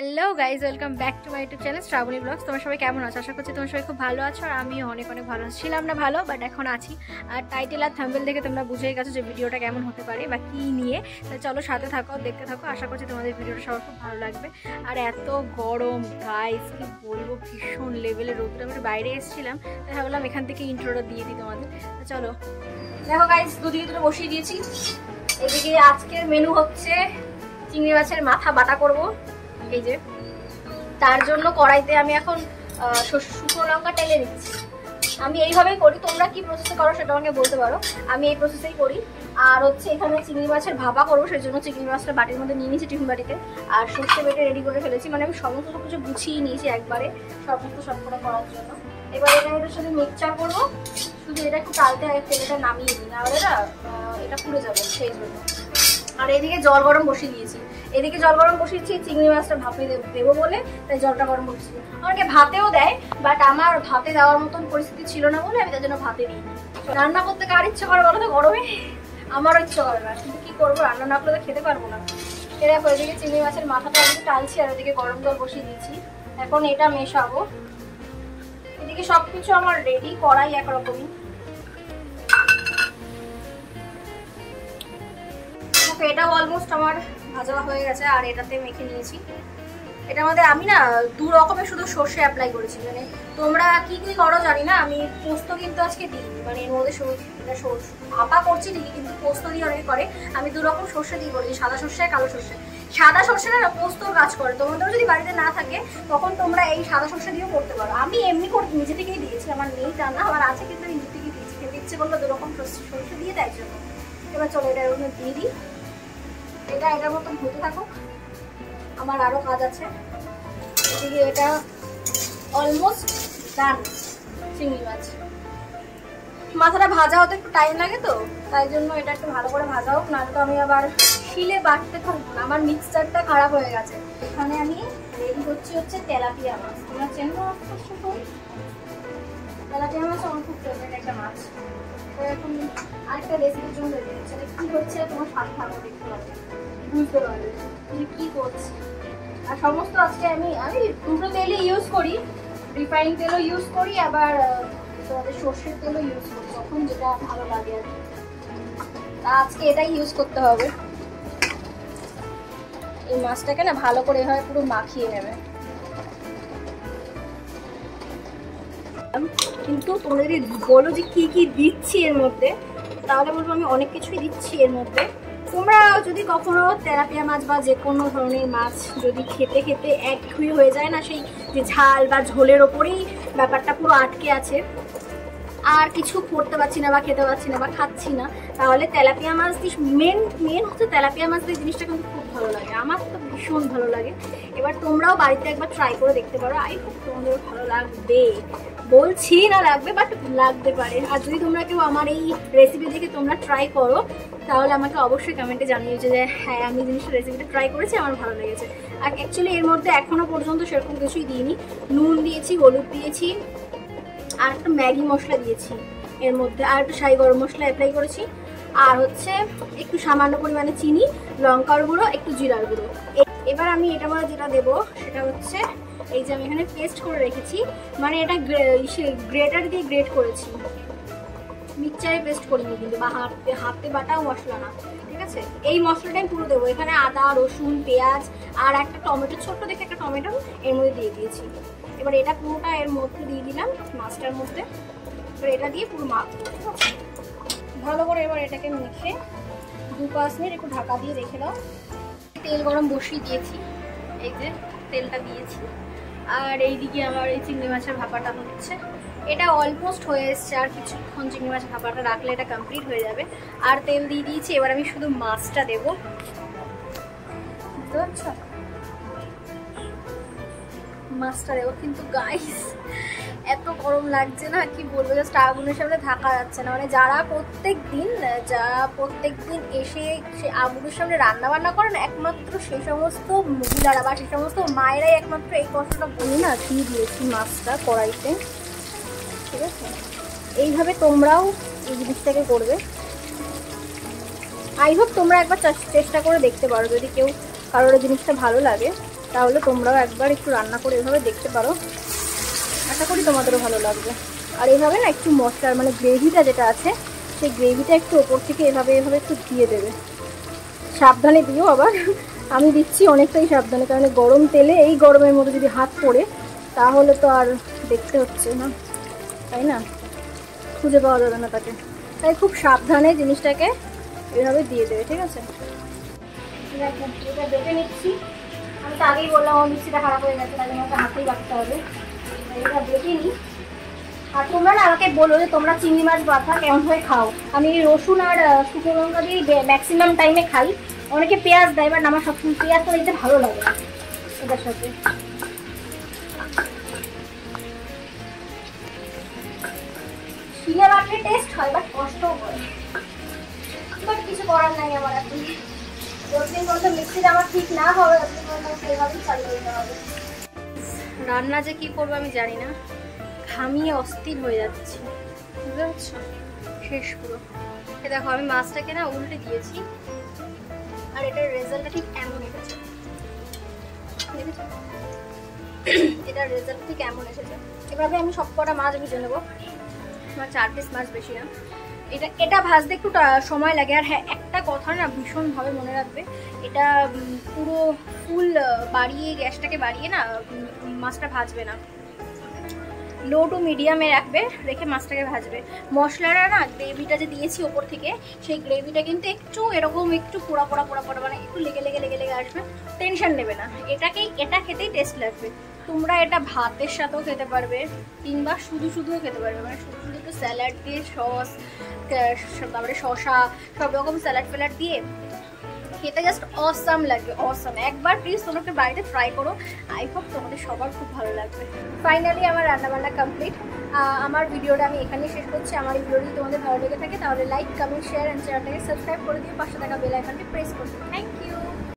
Hello guys, welcome back to my YouTube channel Shrabani vlogs. তোমরা সবাই কেমন আছো? আশা করছি তোমরা সবাই খুব ভালো আছো, আর আমিও অনেক ভালো আছি। ছিলাম না ভালো, বাট এখন আছি। আর টাইটেল আর থাম্বনেল দেখে তোমরা বুঝেই গেছো যে ভিডিওটা কেমন হতে পারে বা কী নিয়ে। তাই চলো সাথে থাকো, দেখতে থাকো। আশা করছি তোমাদের ভিডিওটা সবার খুব ভালো লাগবে। আর এত গরম গাইজ, কি বলবো, ভীষণ লেভেলের রোদটা। আমি বাইরে এসেছিলাম, তাই ভাবলাম এখান থেকে ইন্ট্রোটা দিয়ে দিই তোমাদের। তো চলো দেখো গাইজ, দুদিকে দুটো বসিয়ে দিয়েছি। এদিকে আজকের মেনু হচ্ছে চিংড়ি মাছের মাথা বাটা করব। এই যে তার জন্য কড়াইতে আমি এখন শুকনো লঙ্কা টেলে নিচ্ছি। আমি এইভাবেই করি, তোমরা কি প্রসেসে করো সেটা আমাকে বলতে পারো। আমি এই প্রসেসেই করি। আর হচ্ছে এখানে চিংড়ি মাছের ভাপা করবো, সেই জন্য চিংড়ি মাছটা বাটির মধ্যে নিয়ে নিয়েছি, টিফিন বাটিতে। আর সর্ষে বেটে রেডি করে ফেলেছি, মানে আমি সমস্ত কিছু গুছিয়ে নিয়েছি একবারে সবকটা করার জন্য। এবার এটার সাথে মিক্সচার করবো। শুধু এটা একটু টালতে হয়, তেলটা নামিয়ে দিই, নাহলে না এটা পুড়ে যাবে, সেই জন্য। আর এদিকে জল গরম বসিয়ে দিয়েছি। এদিকে জল গরম বসিয়েছি চিংড়ি মাছটা ভাপে দেবো বলে, তাই জলটা গরম করছি। আমাকে ভাতেও দেয়, বাট আমার ভাতে দেওয়ার মতন পরিস্থিতি ছিল না বলে আমি তার জন্য ভাতে দিই। রান্না করতে কার ইচ্ছা করে বলো তো গরমে? আমারও ইচ্ছা করে না, কিন্তু কি করবো, রান্না না করলে তো খেতে পারবো না। এরকম এদিকে চিংড়ি মাছের মাথাটা আমি টালছি, আর ওদিকে গরম জল বসিয়ে দিয়েছি। এখন এটা মেশাবো। এদিকে সবকিছু আমার রেডি, করাই একরকমই। এটাও অলমোস্ট আমার ভাজা হয়ে গেছে, আর এটাতে মেখে নিয়েছি। এটার মধ্যে আমি না দু রকমের শুধু সর্ষে অ্যাপ্লাই করেছি, মানে তোমরা কি কি করো জানি না। আমি পোস্ত কিন্তু আজকে দিই, মানে এর মধ্যে ভাপা করছি ঠিকই, কিন্তু পোস্ত দিয়ে অনেকে করে। আমি দু রকম সর্ষে দিয়ে করেছি, সাদা সর্ষে আর কালো সর্ষে। সাদা সর্ষে না পোস্তর কাজ করে, তোমাদেরও যদি বাড়িতে না থাকে তখন তোমরা এই সাদা সর্ষে দিয়েও করতে পারো। আমি এমনি করে নিজে থেকেই দিয়েছি, আমার নেই তা না, আমার আছে, কিন্তু আমি নিজে থেকেই দিয়েছি। খেতে ইচ্ছে করলো দু রকম সর্ষে দিয়ে দেয় জন্য। এবার চলো এটা ওর মধ্যে দিয়ে দিই। এটার মতন হতে থাকুক, আমার আরো কাজ আছে। এদিকে এটা অলমোস্ট ডান। চিংড়ি মাছ মাথাটা ভাজা হতে একটু টাইম লাগে, তো তাই জন্য এটা একটু ভালো করে ভাজা হোক, নাহলে তো আমি আবার শিলে বাটতে থাকবো না, আমার মিক্সচারটা খারাপ হয়ে গেছে। এখানে আমি রেডি করছি হচ্ছে তেলাপিয়া মাছ। তোমরা চেনো তেলাপিয়া মাছ? আমার খুব ফেভারিট একটা মাছ। তো এখন আরেকটা রেসিপির জন্য রেডি হচ্ছে। কি হচ্ছে তোমার সাথে থাকো, দেখতে পাবে, বুঝতে পারবে কি করছি। আর সমস্ত আজকে আমি দুটো তেলই ইউজ করি, রিফাইন তেলও ইউজ করি, আবার তোমাদের সর্ষের তেলও ইউজ করি, তখন যেটা ভালো লাগে আর কি। আজকে এটাই ইউজ করতে হবে। এই মাছটাকে না ভালো করে এভাবে পুরো মাখিয়ে নেবে। কিন্তু তোমরা যদি বলো যে কি কি দিচ্ছি এর মধ্যে, তাহলে বলবো আমি অনেক কিছুই দিচ্ছি এর মধ্যে। তোমরা যদি কখনো তেলাপিয়া মাছ বা যে কোনো ধরনের মাছ যদি খেতে খেতে একঘেয়ে হয়ে যায় না, সেই যে ঝাল বা ঝোলের ওপরেই ব্যাপারটা পুরো আটকে আছে, আর কিছু করতে পারছি না বা খেতে পারছি না বা খাচ্ছি না, তাহলে তেলাপিয়া মাছ দিয়ে মেন হচ্ছে তেলাপিয়া মাছ দিয়ে জিনিসটা কিন্তু খুব ভালো লাগে, আমার তো ভীষণ ভালো লাগে। এবার তোমরাও বাড়িতে একবার ট্রাই করে দেখতে পারো, আই হোপ তোমাদেরও ভালো লাগবে। বলছি না লাগবে, বাট লাগতে পারে। আর যদি তোমরা কেউ আমার এই রেসিপি দেখে তোমরা ট্রাই করো, তাহলে আমাকে অবশ্যই কমেন্টে জানিয়েছে যে হ্যাঁ আমি জিনিসটা রেসিপিটা ট্রাই করেছি, আমার ভালো লেগেছে। আর অ্যাকচুয়ালি এর মধ্যে এখনো পর্যন্ত সেরকম কিছুই দিইনি। নুন দিয়েছি, হলুদ দিয়েছি, আর একটা ম্যাগি মশলা দিয়েছি এর মধ্যে, আর একটু শাহি গরম মশলা অ্যাপ্লাই করেছি, আর হচ্ছে একটু সামান্য পরিমাণে চিনি, লঙ্কার গুঁড়ো, একটু জিরার গুঁড়ো। এবার আমি এটা মধ্যে যেটা দেবো সেটা হচ্ছে এই যে আমি এখানে পেস্ট করে রেখেছি, মানে এটা গ্রেটার দিয়ে গ্রেট করেছি, মিক্সচারে পেস্ট করিনি কিন্তু, বা হাতে বাটাও মশলা না, ঠিক আছে। এই মশলাটাই পুরো দেবো। এখানে আদা, রসুন, পেঁয়াজ আর একটা টমেটো, ছোট্ট দেখে একটা টমেটো এর মধ্যে দিয়ে দিয়েছি। এবার এটা পুরোটা এর মধ্যে দিয়ে দিলাম, মাছটার মধ্যে। এবার এটা দিয়ে পুরো মাখবো, ঠিক আছে, ভালো করে। এবার এটাকে মেখে 2-5 মিনিট একটু ঢাকা দিয়ে রেখে দাও। তেল গরম বসিয়ে দিয়েছি, এই যে তেলটা দিয়েছি। আর এইদিকে আমার এই চিংড়ি মাছের ভাপাটা হচ্ছে, এটা অলমোস্ট হয়ে এসছে, আর কিছুক্ষণ চিংড়ি মাছের ভাপাটা রাখলে এটা কমপ্লিট হয়ে যাবে। আর তেল দিয়ে দিয়েছি, এবার আমি শুধু মাছটা দেবো, বুঝতে পারছো? মাছটা দেবো। কিন্তু গাইস এত গরম লাগছে না, কি বলবো, জাস্ট আগুনের সামনে থাকা যাচ্ছে না। মানে যারা প্রত্যেক দিন এসে সে আগুনের সামনে রান্না বান্না করেন, একমাত্র সেই সমস্ত মহিলারা বা সেই সমস্ত মায়েরাই একমাত্র এই কষ্টটা বলি না। দিয়ে দিয়েছি মাছটা কড়াইতে, ঠিক আছে। এইভাবে তোমরাও এই জিনিসটাকে করবে। আই হোপ তোমরা একবার চেষ্টা করে দেখতে পারো, যদি কেউ কারোর জিনিসটা ভালো লাগে। তাহলে তোমরাও একবার একটু রান্না করে এভাবে দেখতে পারো, আশা করি তোমাদেরও ভালো লাগবে। আর এইভাবে না একটু মশলার মানে গ্রেভিটা যেটা আছে সেই গ্রেভিটা একটু ওপর থেকে এভাবে এভাবে একটু দিয়ে দেবে, সাবধানে দিও আবার। আমি দিচ্ছি অনেকটাই সাবধানে, কারণ গরম তেলে এই গরমের মধ্যে যদি হাত পড়ে তাহলে তো আর দেখতে হচ্ছে না, তাই না, খুঁজে পাওয়া যাবে না তাকে। তাই খুব সাবধানে জিনিসটাকে এভাবে দিয়ে দেবে, ঠিক আছে। দেখো এটা বেটে নিচ্ছি, আমি তো আগেই বললাম আমার মিক্সিটা খারাপ হয়ে গেছে, তাই আমাকে হাতেই বাটতে হবে। এটা বেটে নিই। আর তোমরা না আমাকে বলো যে তোমরা চিংড়ি মাছ বাটা কেমনভাবে খাও। আমি রসুন আর শুকনো লঙ্কা দিয়ে ম্যাক্সিমাম টাইমে খাই, অনেকে পেঁয়াজ দেয়, বাট আমার সবসময় পেঁয়াজ তো দিতে ভালো লাগে না এটার সাথে। শিলে বাটলে টেস্ট হয়, বাট কষ্টও হয়, বাট কিছু করার নাই আমার এখন। যতদিন পর্যন্ত মিক্সিটা আমার ঠিক না হবে ততদিন পর্যন্ত এভাবেই চালিয়ে দিতে হবে। রান্না যে কী করবো আমি জানি না, ঘামিয়ে অস্থির হয়ে যাচ্ছি, বুঝতে পারছো, শেষ পুরো। দেখো আমি মাছটাকে না উল্টে দিয়েছি, আর এটার রেজাল্টটা ঠিক এমন এসেছে, দেখেছো, এটার রেজাল্ট ঠিক এমন এসেছে। এভাবে আমি সব কটা মাছ ভেজে নেবো, আমার 4 পিস মাছ, বেশি না। এটা ভাজতে একটু সময় লাগে। আর হ্যাঁ, একটা কথা না ভীষণভাবে মনে রাখবে, এটা পুরো ফুল বাড়িয়ে গ্যাসটাকে বাড়িয়ে না মাছটা ভাজবে না, লো টু মিডিয়ামে রাখবে, রেখে মাছটাকে ভাজবে। মশলাটা না গ্রেভিটা যে দিয়েছি ওপর থেকে, সেই গ্রেভিটা কিন্তু একটু এরকম একটু পোড়া পোড়া পোড়া পোড়া মানে একটু লেগে লেগে লেগে লেগে আসবে, টেনশন নেবে না, এটা খেতেই টেস্ট লাগবে। তোমরা এটা ভাতের সাথেও খেতে পারবে, কিংবা শুধু শুধুও খেতে পারবে, মানে শুধু শুধু একটু স্যালাড দিয়ে সস, তারপরে শসা, সব রকম স্যালাড ফ্যালাড দিয়ে খেতে জাস্ট অসাম লাগবে, অসাম। একবার প্লিজ তোমরা একটু বাড়িতে ট্রাই করো, আই হোপ তোমাদের সবার খুব ভালো লাগবে। ফাইনালি আমার রান্নাবান্না কমপ্লিট। আমার ভিডিওটা আমি এখানেই শেষ করছি। আমার এই ভিডিও যদি তোমাদের ভালো লেগে থাকে তাহলে লাইক, কমেন্ট, শেয়ার অ্যান্ড চ্যানেলটাকে সাবস্ক্রাইব করে দিও, পাশে থাকা বেল আইকনটি প্রেস করে দিও। Thank you.